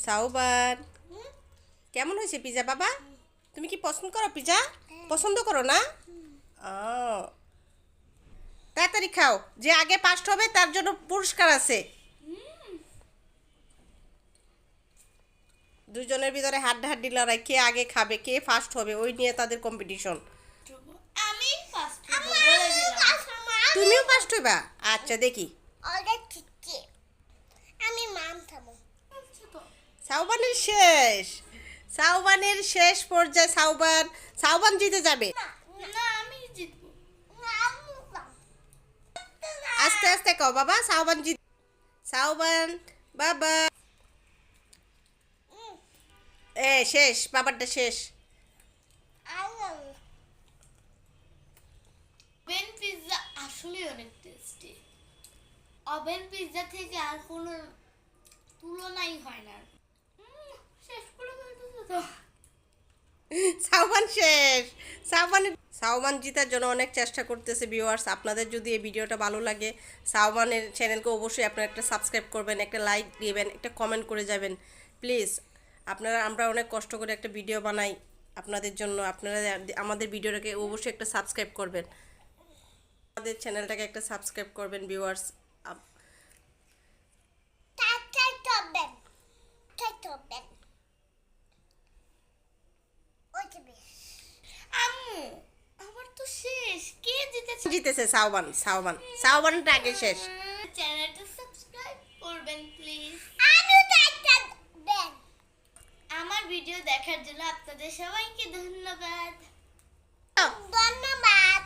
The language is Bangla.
সাউবান কেমন হয়েছে পিজা বাবা? তুমি কি পছন্দ করো পিজা? পছন্দ করো না? ও তাড়াতাড়ি খাও, যে আগে ফার্স্ট হবে তার জন্য পুরস্কার আছে। দুজনের ভিতরে হাড্ডাহাড্ডি লড়াই, কে আগে খাবে, কে ফার্স্ট হবে, ওই নিয়ে তাদের কম্পিটিশন। আমি ফার্স্ট বলে দিলাম। তুমিও ফার্স্ট হইবা? আচ্ছা দেখি। আমি মান থামো। সাউবানের শেষ, সাউবানের শেষ পর্যায়ে সাউবান, সাউবান জিতে যাবে। না আমি জিতবো। আস্তে আস্তে কও বাবা, সাউবান জিত, সাউবান বাবা। শেষ, বাবারটা শেষ। ওভেন পিৎজা আসলে অনেক টেস্টি। ওভেন পিৎজা থেকে আর কোনো তুলনাই হয় না। শেষ করে ফেলতেছে তো। সাউবান শেষ, সাউবানের, সাউবান জিতার জন্য অনেক চেষ্টা করতেছে ভিউয়ার্স। আপনাদের যদি এই ভিডিওটা ভালো লাগে, সাউবানের চ্যানেলকে অবশ্যই আপনারা একটা সাবস্ক্রাইব করবেন, একটা লাইক দিবেন, একটা কমেন্ট করে যাবেন প্লিজ। আপনারা, আমরা অনেক কষ্ট করে একটা ভিডিও বানাই আপনাদের জন্য, আপনারা আমাদের ভিডিওটাকে অবশ্যই একটা সাবস্ক্রাইব করবেন, আমাদের চ্যানেলটাকে একটা সাবস্ক্রাইব করবেন ভিউয়ার্স। আম্মু আমার তো শেষ। কে জিতেছে? জিতেছে সাউবান, সাউবান, সাউবানটা আগে শেষ। চ্যানেলটা সাবস্ক্রাইব করবেন প্লিজ। আমার ভিডিও দেখার জন্য আপনাদের সবাইকে ধন্যবাদ। ধন্যবাদ।